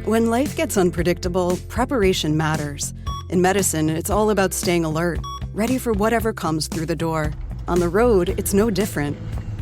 When life gets unpredictable, preparation matters. In medicine, it's all about staying alert, ready for whatever comes through the door. On the road, it's no different.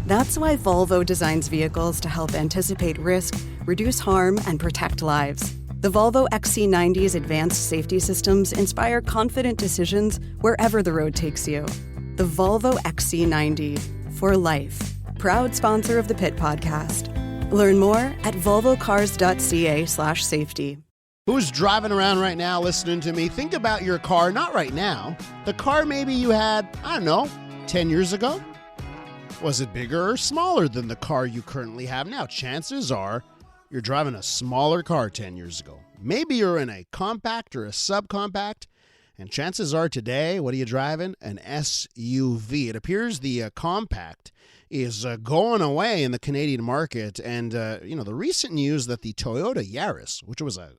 That's why Volvo designs vehicles to help anticipate risk, reduce harm, and protect lives. The Volvo XC90's advanced safety systems inspire confident decisions wherever the road takes you. The Volvo XC90, for life. Proud sponsor of the Pit Podcast. Learn more at volvocars.ca/safety. Who's driving around right now listening to me? Think about your car, not right now. The car maybe you had, I don't know, 10 years ago? Was it bigger or smaller than the car you currently have now? Chances are you're driving a smaller car 10 years ago. Maybe you're in a compact or a subcompact, and chances are today, what are you driving? An SUV. It appears the compact is going away in the Canadian market. And, the recent news that the Toyota Yaris, which was a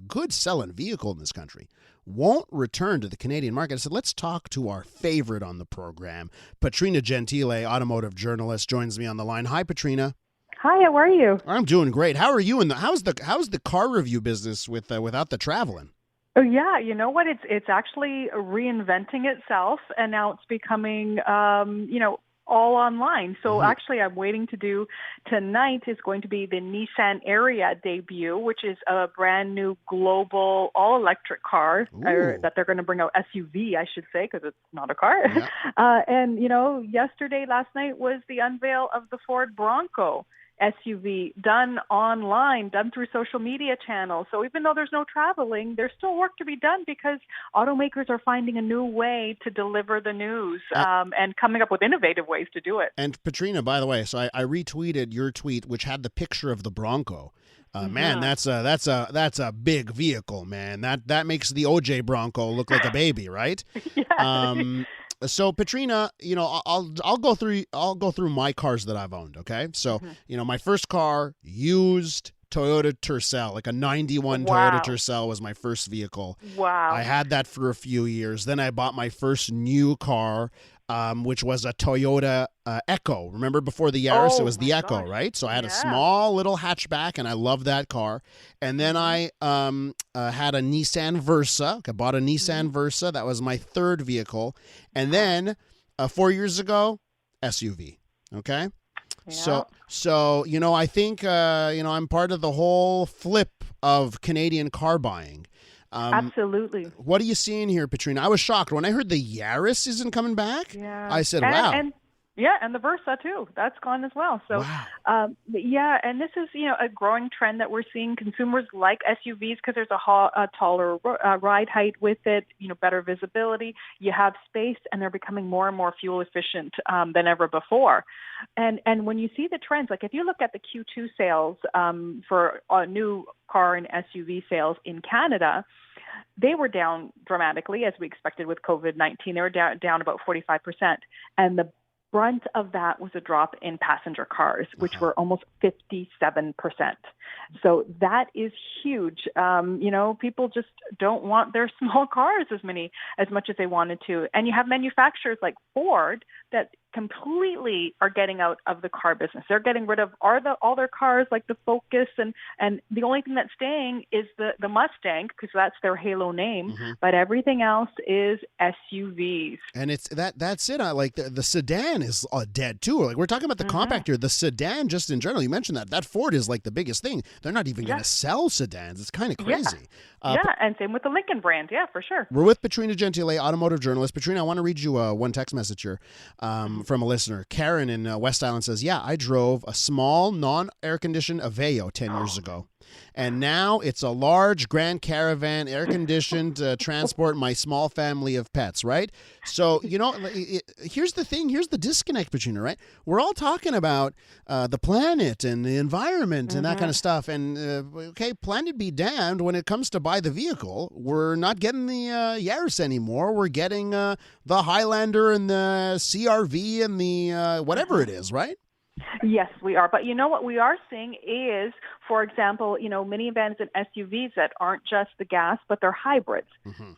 good selling vehicle in this country, won't return to the Canadian market. I said, let's talk to our favorite on the program. Petrina Gentile, automotive journalist, joins me on the line. Hi, Petrina. Hi, how are you? I'm doing great. How are you? How's the car review business without the traveling? Oh yeah, you know what? It's actually reinventing itself, and now it's becoming all online. So actually, I'm waiting to do tonight is going to be the Nissan Area debut, which is a brand new global all-electric car that they're going to bring out. SUV, I should say, because it's not a car. Yeah. Last night was the unveil of the Ford Bronco SUV, done online, done through social media channels. So even though there's no traveling, there's still work to be done because automakers are finding a new way to deliver the news and coming up with innovative ways to do it. And Petrina, by the way, so I retweeted your tweet, which had the picture of the Bronco. Man, that's a big vehicle, man. That makes the OJ Bronco look like a baby, right? Yeah. So Petrina, I'll go through my cars that I've owned. Okay, so my first car, used Toyota Tercel, like a 91 Toyota Tercel was my first vehicle. Wow. I had that for a few years. Then I bought my first new car, which was a Toyota Echo. Remember before the Yaris, it was the Echo, right? So I had a small little hatchback, and I loved that car. And then I had a Nissan Versa. I bought a Nissan Versa. That was my third vehicle. And then 4 years ago, SUV. Okay? Yeah. So I think, I'm part of the whole flip of Canadian car buying. Absolutely. What are you seeing here, Petrina? I was shocked when I heard the Yaris isn't coming back. Yeah. I said, wow. And the Versa too. That's gone as well. So, and this is, a growing trend that we're seeing. Consumers like SUVs because there's a taller ride height with it, better visibility. You have space, and they're becoming more and more fuel efficient than ever before. And when you see the trends, like if you look at the Q2 sales for a new car and SUV sales in Canada, they were down dramatically, as we expected with COVID-19. They were down about 45%. And the brunt of that was a drop in passenger cars, which were almost 57%. So that is huge. People just don't want their small cars as much as they wanted to. And you have manufacturers like Ford that completely are getting out of the car business. They're getting rid of all their cars like the Focus, and the only thing that's staying is the Mustang, because that's their halo name. But everything else is SUVs. And it's that's it. Like the sedan is dead too. Like we're talking about the compact here. The sedan, just in general, you mentioned that Ford is like the biggest thing. They're not even going to sell sedans. It's kind of crazy. And same with the Lincoln brand. Yeah, for sure. We're with Petrina Gentile, automotive journalist. Petrina, I want to read you one text message here from a listener. Karen in West Island says, I drove a small, non-air-conditioned Aveo 10 years ago. And now it's a large Grand Caravan, air-conditioned transport my small family of pets, right? So, here's the thing. Here's the disconnect, Petrina, right? We're all talking about the planet and the environment and that kind of stuff. And, planet be damned, when it comes to buy the vehicle, we're not getting the Yaris anymore. We're getting the Highlander and the CRV and the whatever it is, right? Yes, we are. But you know what we are seeing is, for example, minivans and SUVs that aren't just the gas, but they're hybrids.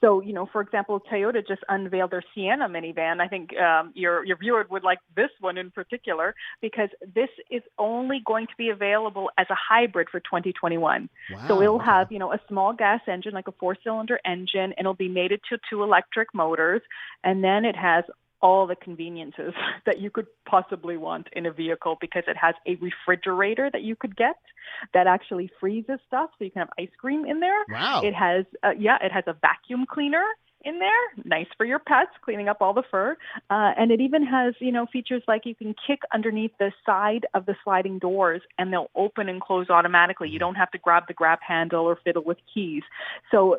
So, for example, Toyota just unveiled their Sienna minivan. I think your viewer would like this one in particular because this is only going to be available as a hybrid for 2021. Wow, so it'll have, a small gas engine, like a 4-cylinder engine, and it'll be mated to 2 electric motors. And then it has all the conveniences that you could possibly want in a vehicle because it has a refrigerator that you could get that actually freezes stuff so you can have ice cream in there. Wow. It has it has a vacuum cleaner in there, nice for your pets, cleaning up all the fur. And it even has, features like you can kick underneath the side of the sliding doors and they'll open and close automatically. You don't have to grab the grab handle or fiddle with keys. So,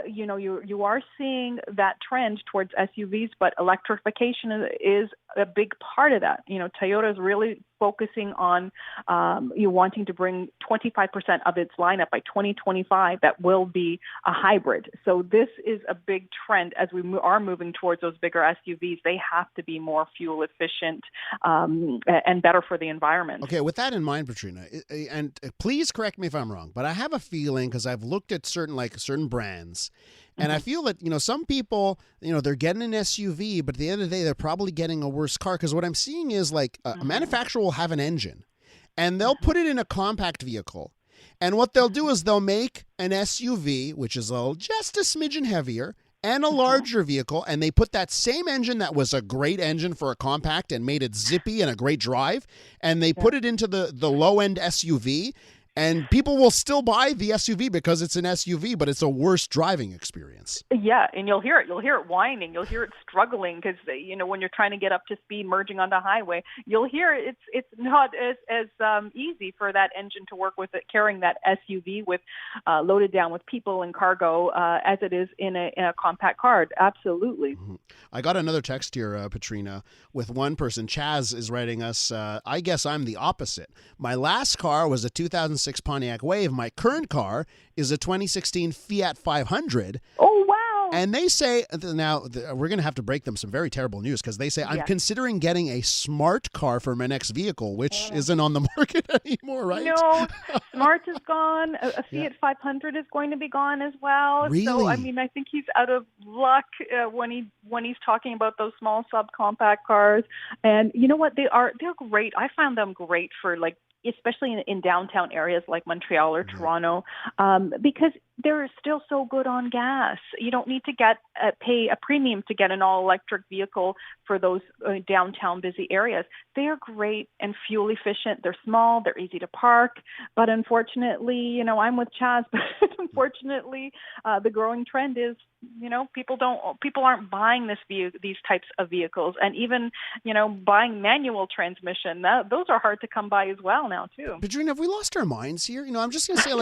you are seeing that trend towards SUVs, but electrification is a big part of that. Toyota is really focusing on wanting to bring 25% of its lineup by 2025 that will be a hybrid. So this is a big trend as we are moving towards those bigger SUVs. They have to be more fuel efficient and better for the environment. Okay, with that in mind, Petrina, and please correct me if I'm wrong, but I have a feeling because I've looked at certain brands, and I feel that, some people, they're getting an SUV, but at the end of the day, they're probably getting a worse car. Because what I'm seeing is like a manufacturer will have an engine and they'll put it in a compact vehicle. And what they'll do is they'll make an SUV, which is just a smidgen heavier, and a larger vehicle. And they put that same engine that was a great engine for a compact and made it zippy and a great drive. And they put it into the low-end SUV. And people will still buy the SUV because it's an SUV, but it's a worse driving experience. Yeah, and you'll hear it. You'll hear it whining. You'll hear it struggling because, when you're trying to get up to speed merging on the highway, you'll hear it's not as easy for that engine to work with it, carrying that SUV with loaded down with people and cargo as it is in a compact car. Absolutely. I got another text here, Petrina, with one person. Chaz is writing us, I guess I'm the opposite. My last car was a 2006 Pontiac Wave. My current car is a 2016 Fiat 500. Oh, wow. And they say, now we're going to have to break them some very terrible news because they say, I'm considering getting a smart car for my next vehicle, which isn't on the market anymore, right? No, smart is gone. A Fiat 500 is going to be gone as well. Really? So, I think he's out of luck when he's talking about those small subcompact cars. And you know what? They're great. I found them great for especially in downtown areas like Montreal or Toronto, because they're still so good on gas. You don't need to pay a premium to get an all-electric vehicle for those downtown busy areas. They are great and fuel efficient. They're small. They're easy to park. But unfortunately, I'm with Chaz. But unfortunately, the growing trend is, people aren't buying these types of vehicles, and even buying manual transmission. Those are hard to come by as well now too. Petrina, have we lost our minds here? I'm just gonna say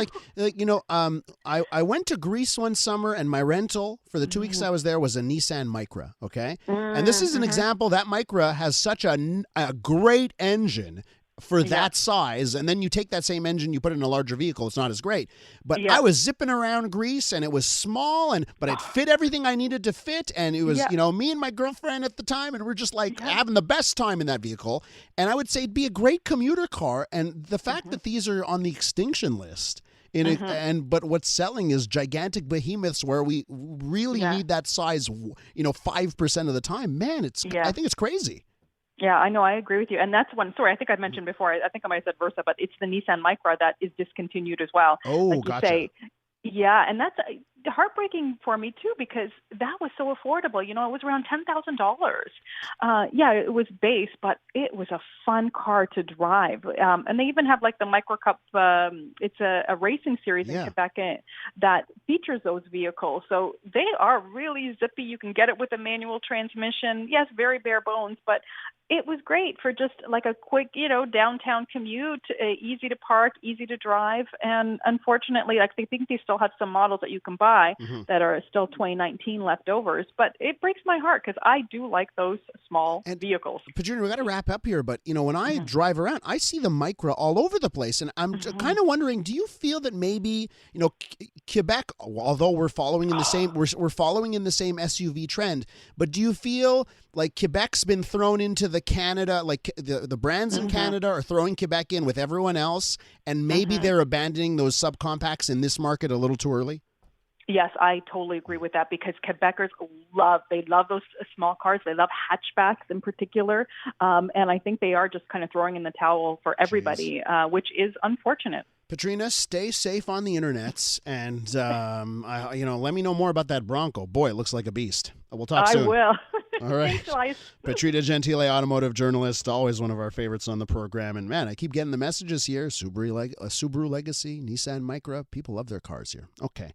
I went to Greece one summer and my rental for the 2 weeks I was there was a Nissan Micra. Okay, and this is an example that Micra has such a great engine for that size, and then you take that same engine, you put it in a larger vehicle, it's not as great. But I was zipping around Greece, and it was small, but it fit everything I needed to fit, and it was, me and my girlfriend at the time, and we're just having the best time in that vehicle. And I would say it'd be a great commuter car, and the fact that these are on the extinction list, but what's selling is gigantic behemoths where we really need that size, 5% of the time. Man, I think it's crazy. Yeah, I know. I agree with you. And that's one story I think I mentioned before. I think I might have said Versa, but it's the Nissan Micra that is discontinued as well. Oh, like you gotcha. say. Yeah, and that's heartbreaking for me too because that was so affordable. It was around $10,000. It was base, but it was a fun car to drive. And they even have the Micro Cup. It's a racing series in Quebec that features those vehicles. So they are really zippy. You can get it with a manual transmission. Yes, very bare bones, but it was great for just a quick, downtown commute, easy to park, easy to drive. And unfortunately, I think they still have some models that you can buy that are still 2019 leftovers. But it breaks my heart because I do like those small vehicles. Petrina, we got to wrap up here. But, when I drive around, I see the Micra all over the place. And I'm kind of wondering, do you feel that maybe, Quebec although we're following in the same we're following in the same SUV trend, but do you feel like Quebec's been thrown into the Canada, like the brands in Canada are throwing Quebec in with everyone else, and maybe they're abandoning those subcompacts in this market a little too early? Yes, I totally agree with that, because Quebecers love those small cars. They love hatchbacks in particular. And I think they are just kind of throwing in the towel for everybody, which is unfortunate. Petrina, stay safe on the internets, and let me know more about that Bronco. Boy, it looks like a beast. We'll talk soon. I will. All right. Thanks, Elias. Petrina Gentile, automotive journalist, always one of our favorites on the program. And man, I keep getting the messages here. Subaru Legacy, Nissan Micra. People love their cars here. Okay.